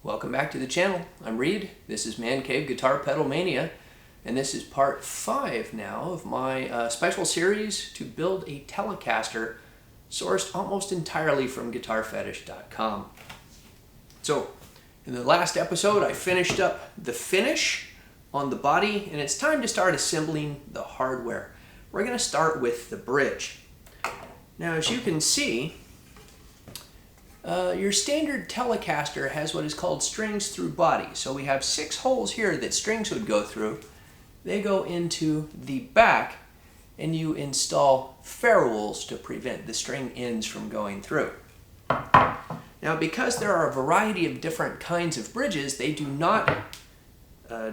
Welcome back to the channel. I'm Reed. This is Man Cave Guitar Pedal Mania, and this is part 5 now of my special series to build a Telecaster sourced almost entirely from Guitarfetish.com. So, in the last episode I finished up the finish on the body, and it's time to start assembling the hardware. We're going to start with the bridge. Now, as you can see, your standard Telecaster has what is called strings through body. So we have 6 holes here that strings would go through. They go into the back, and you install ferrules to prevent the string ends from going through. Now, because there are a variety of different kinds of bridges, they do not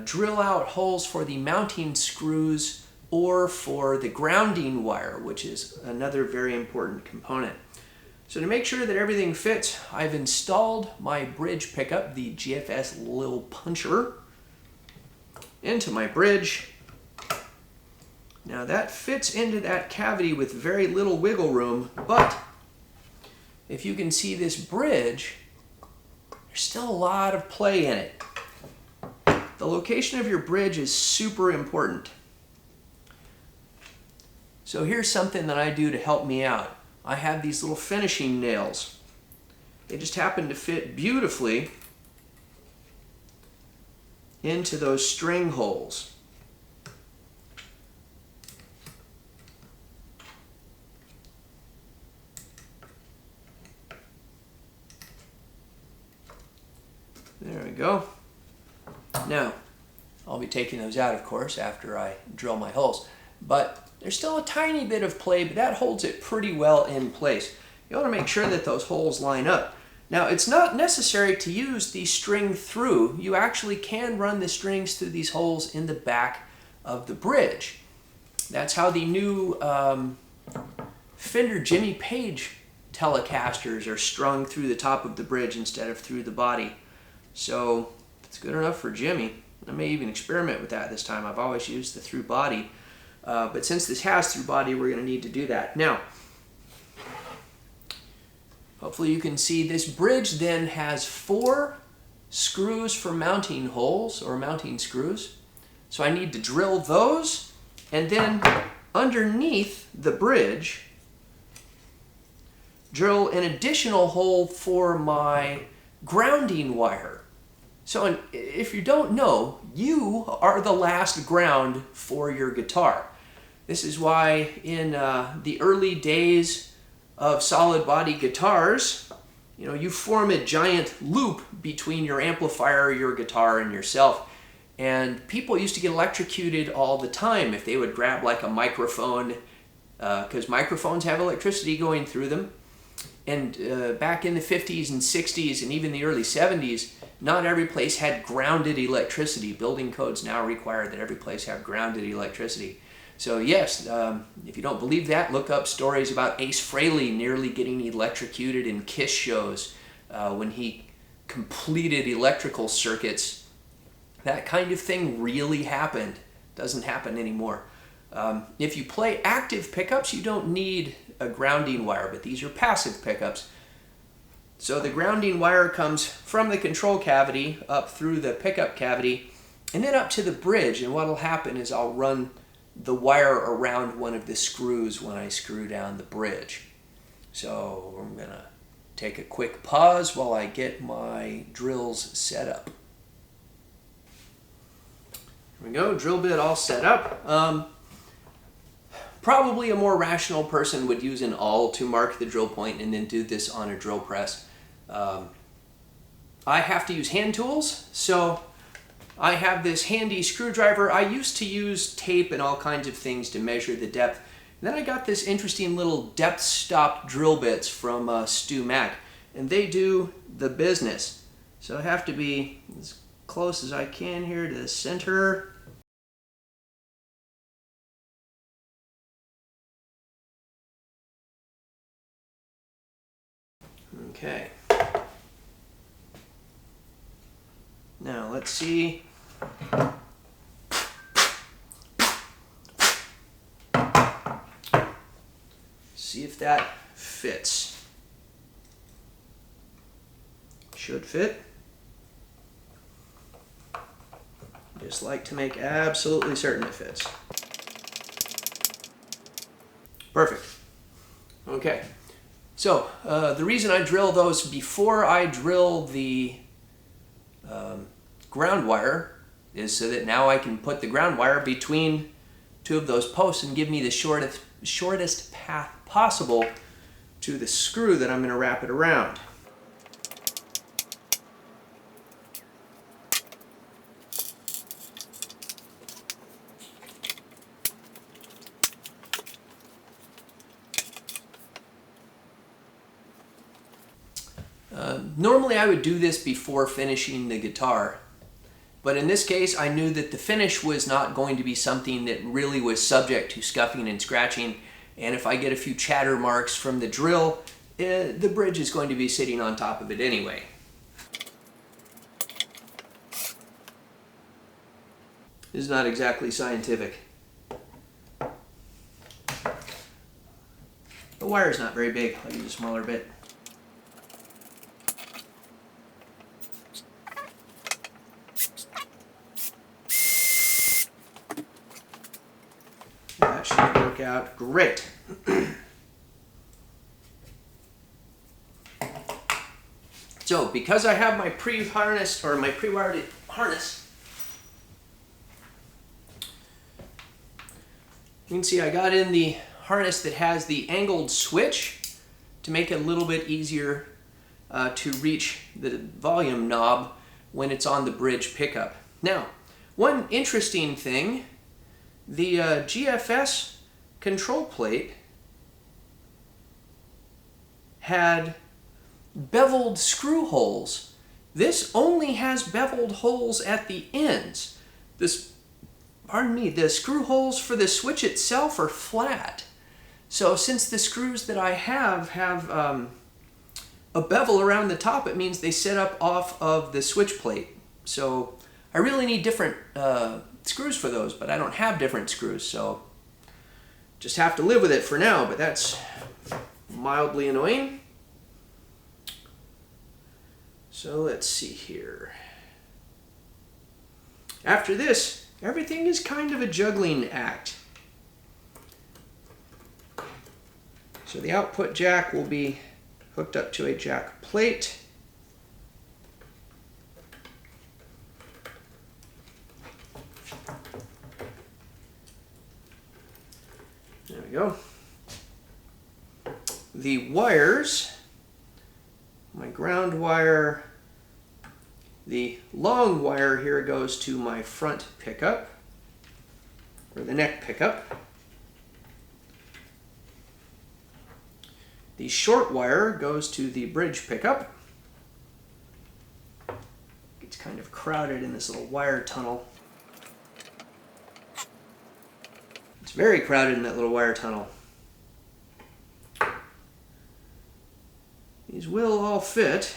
drill out holes for the mounting screws or for the grounding wire, which is another very important component. So to make sure that everything fits, I've installed my bridge pickup, the GFS Lil Puncher, into my bridge. Now that fits into that cavity with very little wiggle room, but if you can see this bridge, there's still a lot of play in it. The location of your bridge is super important. So here's something that I do to help me out. I have these little finishing nails. They just happen to fit beautifully into those string holes. There we go. Now, I'll be taking those out, of course, after I drill my holes. But there's still a tiny bit of play, but that holds it pretty well in place. You want to make sure that those holes line up. Now, it's not necessary to use the string through. You actually can run the strings through these holes in the back of the bridge. That's how the new Fender Jimmy Page Telecasters are strung through the top of the bridge instead of through the body. So it's good enough for Jimmy. I may even experiment with that this time. I've always used the through body. But since this has through body, we're going to need to do that. Now, hopefully you can see this bridge then has 4 screws for mounting holes or mounting screws. So I need to drill those, and then underneath the bridge, drill an additional hole for my grounding wire. So if you don't know, you are the last ground for your guitar. This is why in the early days of solid body guitars, you form a giant loop between your amplifier, your guitar, and yourself. And people used to get electrocuted all the time if they would grab like a microphone, because microphones have electricity going through them. And back in the 50s and 60s and even the early 70s, not every place had grounded electricity. Building codes now require that every place have grounded electricity. So yes, if you don't believe that, look up stories about Ace Frehley nearly getting electrocuted in Kiss shows when he completed electrical circuits. That kind of thing really happened. Doesn't happen anymore. If you play active pickups, you don't need a grounding wire, but these are passive pickups. So the grounding wire comes from the control cavity up through the pickup cavity and then up to the bridge, and what will happen is I'll run the wire around one of the screws when I screw down the bridge. So I'm going to take a quick pause while I get my drills set up. Here we go, drill bit all set up. Probably a more rational person would use an awl to mark the drill point and then do this on a drill press. I have to use hand tools, so I have this handy screwdriver. I used to use tape and all kinds of things to measure the depth. And then I got this interesting little depth stop drill bits from Stu Mack, and they do the business. So I have to be as close as I can here to the center. Okay. Now let's see. See if that fits. Should fit. Just like to make absolutely certain it fits. Perfect. Okay. So the reason I drill those before I drill the ground wire is so that now I can put the ground wire between two of those posts and give me the shortest path possible to the screw that I'm going to wrap it around. Normally I would do this before finishing the guitar, but in this case I knew that the finish was not going to be something that really was subject to scuffing and scratching, and if I get a few chatter marks from the drill, the bridge is going to be sitting on top of it anyway. This is not exactly scientific. The wire's not very big, I'll use a smaller bit. That should work out great. So, because I have my pre-harnessed or my pre-wired harness, you can see I got in the harness that has the angled switch to make it a little bit easier to reach the volume knob when it's on the bridge pickup. Now, one interesting thing, the GFS control plate had beveled screw holes. This only has beveled holes at the ends. The screw holes for the switch itself are flat. So since the screws that I have a bevel around the top, it means they sit up off of the switch plate. So I really need different screws for those, but I don't have different screws, so just have to live with it for now, but that's mildly annoying. So let's see here. After this, everything is kind of a juggling act. So the output jack will be hooked up to a jack plate. There we go. The wires, my ground wire, the long wire here goes to my front pickup, or the neck pickup. The short wire goes to the bridge pickup. It's kind of crowded in this little wire tunnel. It's very crowded in that little wire tunnel. These will all fit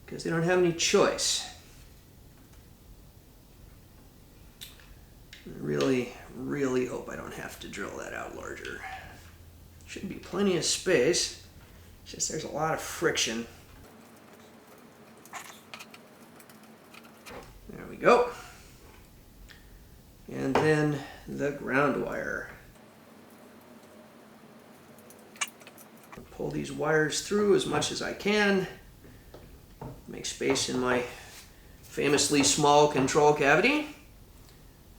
because they don't have any choice. I really, really hope I don't have to drill that out larger. Should be plenty of space, it's just there's a lot of friction. There we go. And then the ground wire. Pull these wires through as much as I can. Make space in my famously small control cavity.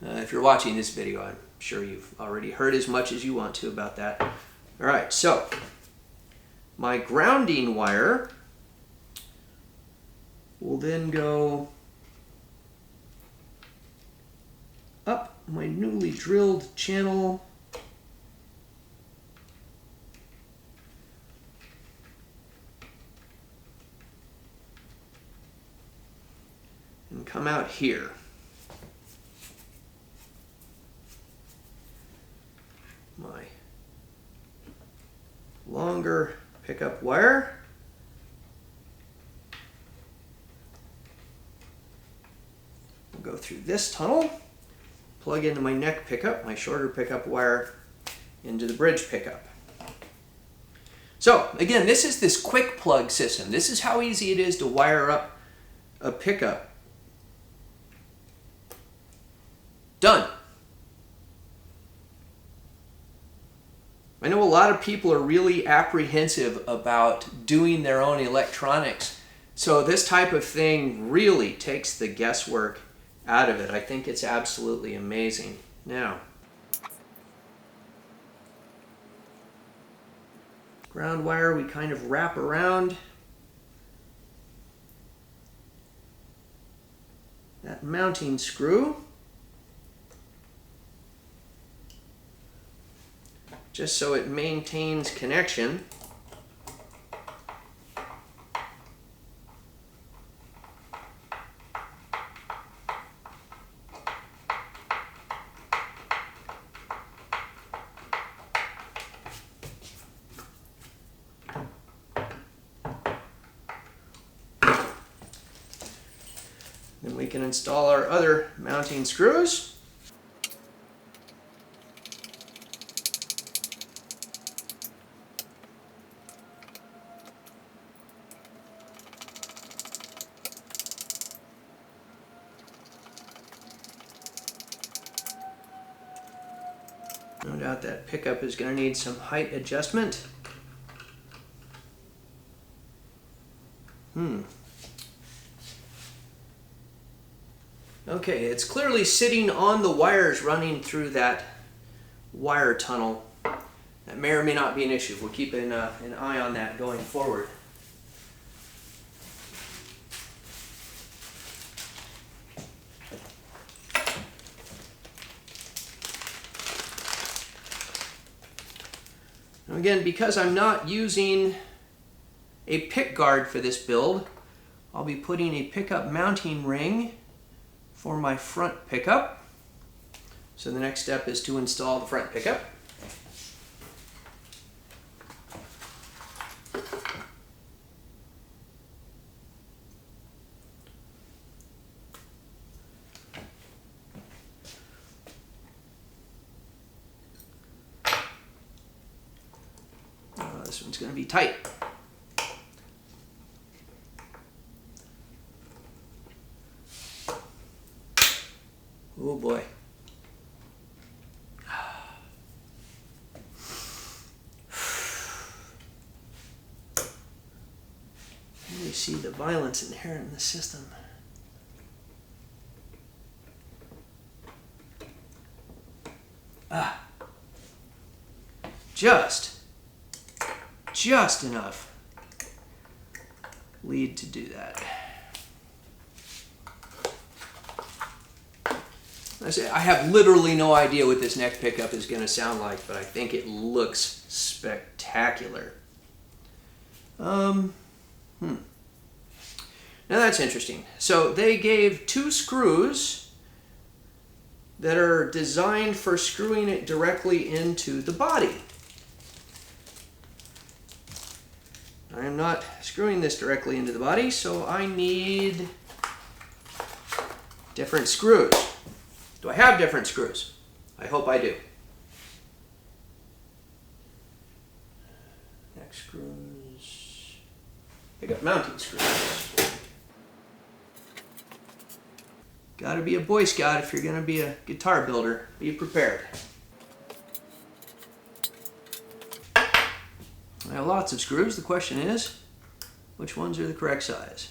If you're watching this video, I'm sure you've already heard as much as you want to about that. All right, so my grounding wire will then go up my newly drilled channel and come out here. My longer pickup wire will go through this tunnel, plug into my neck pickup, my shorter pickup wire into the bridge pickup. So again, this is this quick plug system. This is how easy it is to wire up a pickup. Done. I know a lot of people are really apprehensive about doing their own electronics. So this type of thing really takes the guesswork out of it. I think it's absolutely amazing. Now, ground wire we kind of wrap around that mounting screw, just so it maintains connection. Then we can install our other mounting screws. No doubt that pickup is going to need some height adjustment. Okay, it's clearly sitting on the wires running through that wire tunnel. That may or may not be an issue. We'll keep an eye on that going forward. Now again, because I'm not using a pick guard for this build, I'll be putting a pickup mounting ring for my front pickup. So the next step is to install the front pickup. This one's going to be tight. Oh boy. You see the violence inherent in the system. Just enough lead to do that. I have literally no idea what this neck pickup is going to sound like, but I think it looks spectacular. Now that's interesting. So they gave 2 screws that are designed for screwing it directly into the body. I am not screwing this directly into the body, so I need different screws. Do I have different screws? I hope I do. Neck screws. I got mounting screws. Gotta be a Boy Scout if you're gonna be a guitar builder. Be prepared. I have lots of screws. The question is, which ones are the correct size?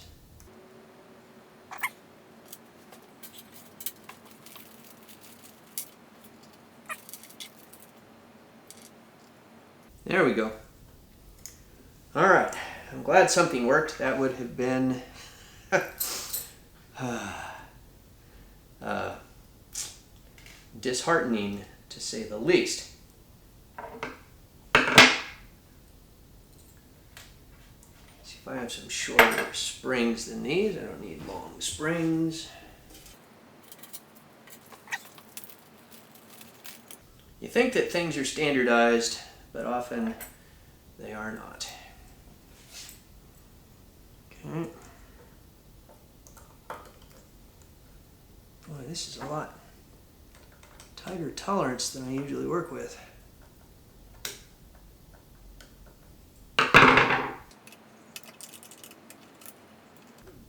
There we go. All right. I'm glad something worked. That would have been disheartening, to say the least. See if I have some shorter springs than these. I don't need long springs. You think that things are standardized, but often they are not. Okay. Boy, this is a lot tighter tolerance than I usually work with.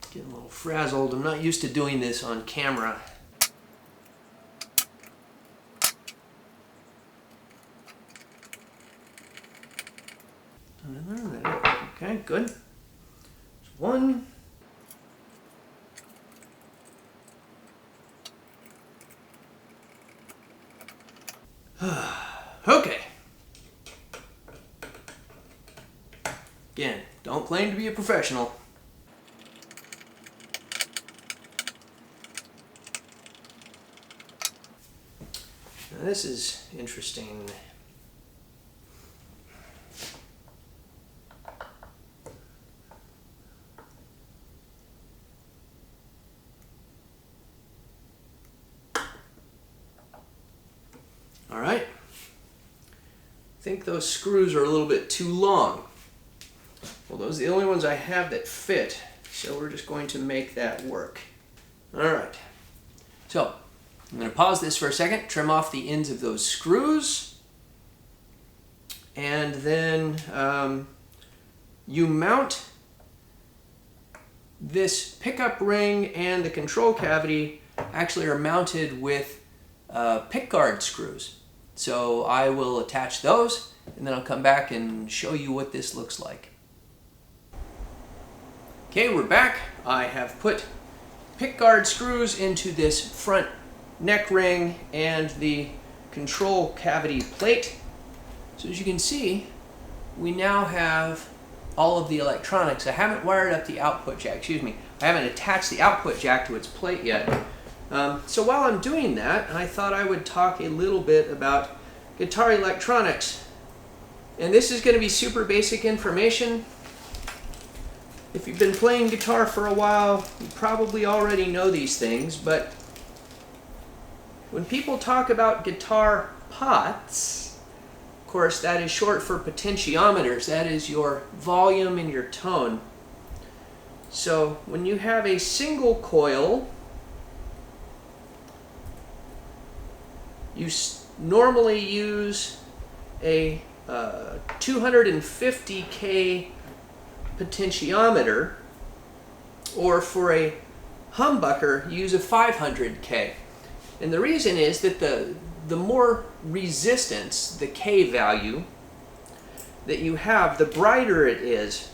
Getting a little frazzled. I'm not used to doing this on camera. good. There's one. Okay. Again, don't claim to be a professional. Now this is interesting. All right. I think those screws are a little bit too long. Well, those are the only ones I have that fit, so we're just going to make that work. All right. So, I'm going to pause this for a second, trim off the ends of those screws, and then you mount this pickup ring and the control cavity actually are mounted with pickguard screws. So I will attach those, and then I'll come back and show you what this looks like. Okay, we're back. I have put pickguard screws into this front neck ring and the control cavity plate. So as you can see, we now have all of the electronics. I haven't wired up the output jack, excuse me. I haven't attached the output jack to its plate yet. So while I'm doing that, I thought I would talk a little bit about guitar electronics. And this is going to be super basic information. If you've been playing guitar for a while, you probably already know these things, but when people talk about guitar pots, of course that is short for potentiometers. That is your volume and your tone. So when you have a single coil, you normally use a 250K potentiometer, or for a humbucker, use a 500K. And the reason is that the more resistance, the K value, that you have, the brighter it is.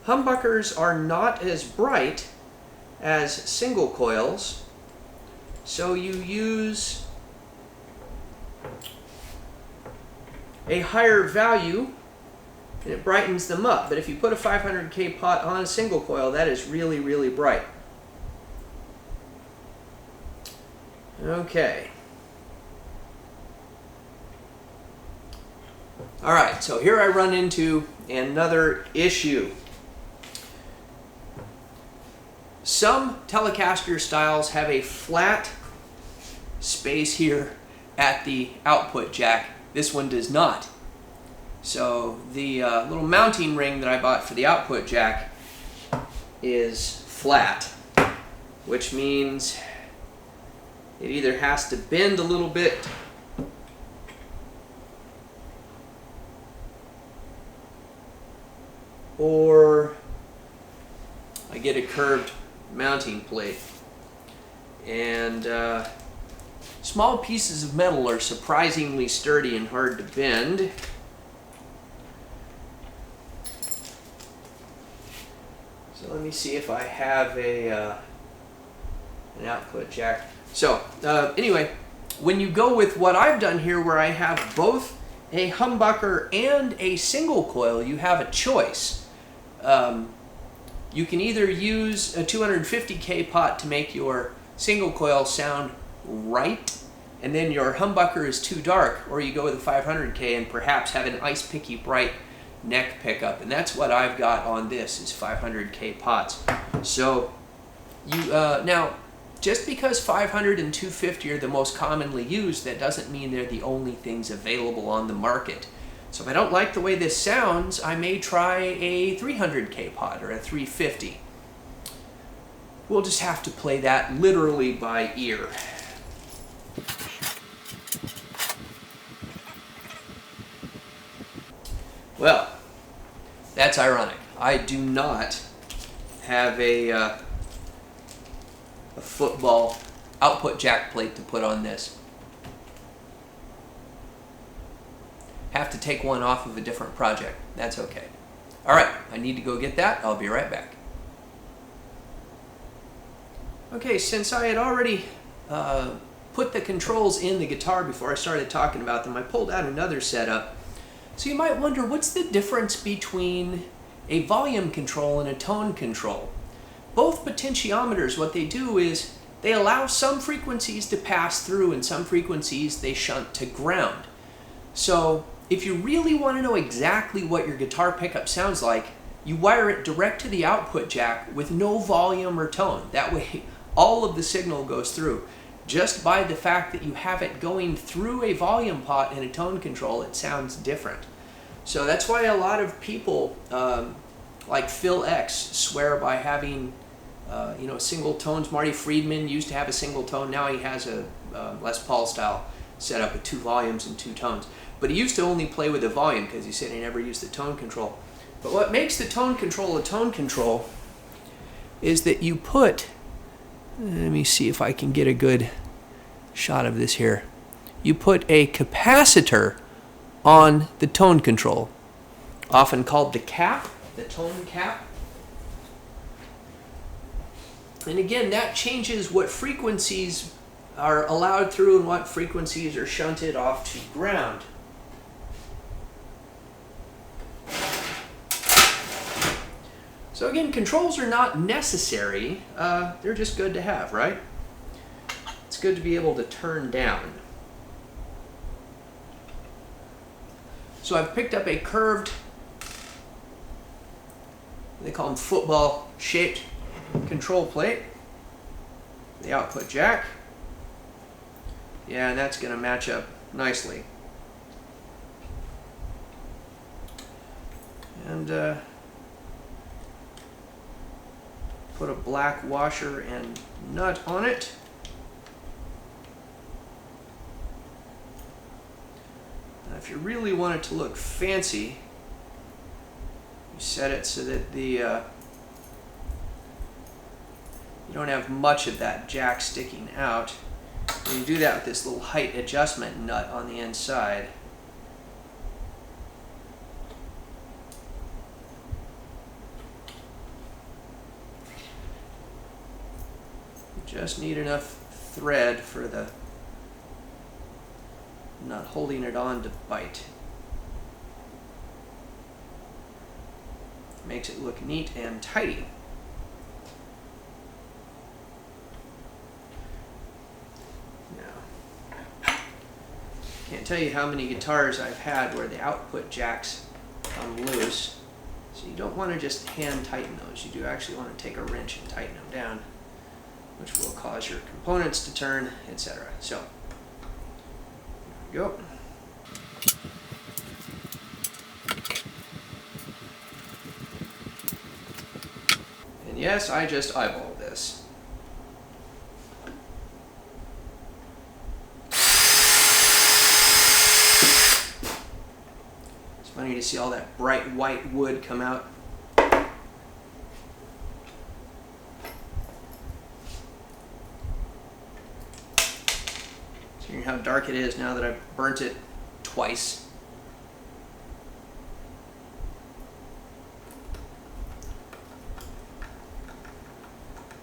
Humbuckers are not as bright as single coils, so you use a higher value and it brightens them up. But if you put a 500K pot on a single coil, that is really, really bright. Okay. All right, so here I run into another issue. Some Telecaster styles have a flat space here at the output jack. This one does not. So the little mounting ring that I bought for the output jack is flat, which means it either has to bend a little bit or I get a curved mounting plate. And small pieces of metal are surprisingly sturdy and hard to bend. So let me see if I have an output jack. So anyway, when you go with what I've done here, where I have both a humbucker and a single coil, you have a choice. You can either use a 250K pot to make your single coil sound right, and then your humbucker is too dark, or you go with a 500K and perhaps have an ice picky bright neck pickup, and that's what I've got on this, is 500K pots. So you now, just because 500 and 250 are the most commonly used, that doesn't mean they're the only things available on the market. So if I don't like the way this sounds, I may try a 300K pot or a 350. We'll just have to play that literally by ear. Well, that's ironic. I do not have a football output jack plate to put on this. Have to take one off of a different project. That's okay. All right, I need to go get that. I'll be right back. Okay, since I had already put the controls in the guitar before I started talking about them, I pulled out another setup. So you might wonder, what's the difference between a volume control and a tone control? Both potentiometers, what they do is they allow some frequencies to pass through and some frequencies they shunt to ground. So if you really want to know exactly what your guitar pickup sounds like, you wire it direct to the output jack with no volume or tone. That way all of the signal goes through. Just by the fact that you have it going through a volume pot and a tone control, it sounds different. So that's why a lot of people, like Phil X, swear by having single tones. Marty Friedman used to have a single tone. Now he has a Les Paul style setup with 2 volumes and 2 tones. But he used to only play with the volume because he said he never used the tone control. But what makes the tone control a tone control is that you put, let me see if I can get a good shot of this here. You put a capacitor on the tone control, often called the cap, the tone cap. And again, that changes what frequencies are allowed through and what frequencies are shunted off to ground. So again, controls are not necessary, they're just good to have, right? It's good to be able to turn down. So I've picked up a curved, they call them football shaped control plate, the output jack. Yeah, and that's going to match up nicely. And put a black washer and nut on it. Now, if you really want it to look fancy, you set it so that you don't have much of that jack sticking out. And you do that with this little height adjustment nut on the inside. You just need enough thread for the nut holding it on to bite. Makes it look neat and tidy. Can't tell you how many guitars I've had where the output jacks come loose. So you don't want to just hand tighten those. You do actually want to take a wrench and tighten them down, which will cause your components to turn, etc. So, here we go. And yes, I just eyeballed this. Funny to see all that bright white wood come out. See how dark it is now that I've burnt it twice.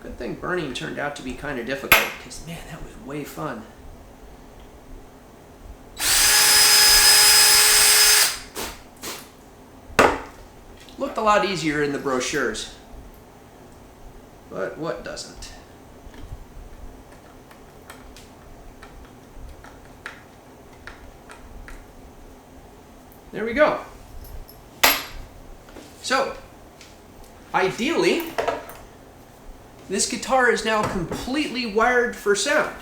Good thing burning turned out to be kind of difficult, because man, that was way fun. Looked a lot easier in the brochures, but what doesn't? There we go. So, ideally, this guitar is now completely wired for sound.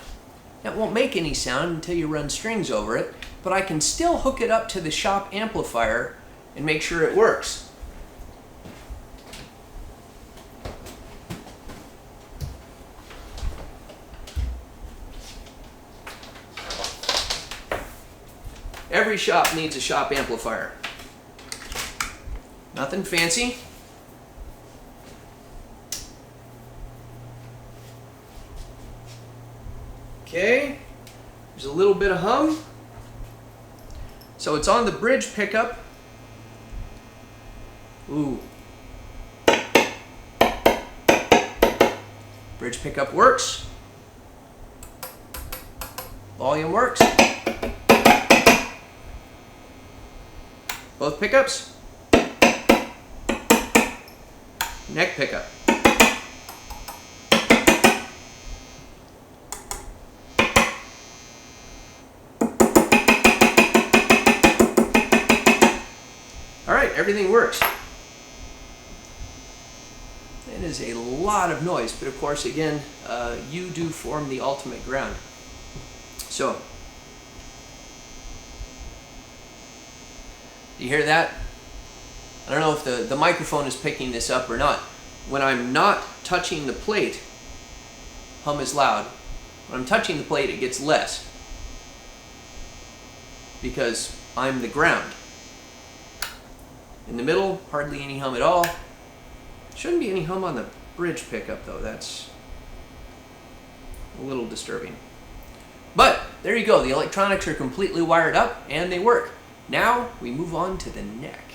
It won't make any sound until you run strings over it, but I can still hook it up to the shop amplifier and make sure it works. Every shop needs a shop amplifier. Nothing fancy. Okay, there's a little bit of hum. So it's on the bridge pickup. Ooh. Bridge pickup works. Volume works. Both pickups. Neck pickup. All right, everything works. It is a lot of noise, but of course, again, you do form the ultimate ground. So, you hear that? I don't know if the microphone is picking this up or not. When I'm not touching the plate, hum is loud. When I'm touching the plate, it gets less, because I'm the ground. In the middle, hardly any hum at all. Shouldn't be any hum on the bridge pickup though. That's a little disturbing. But there you go. The electronics are completely wired up and they work. Now we move on to the neck.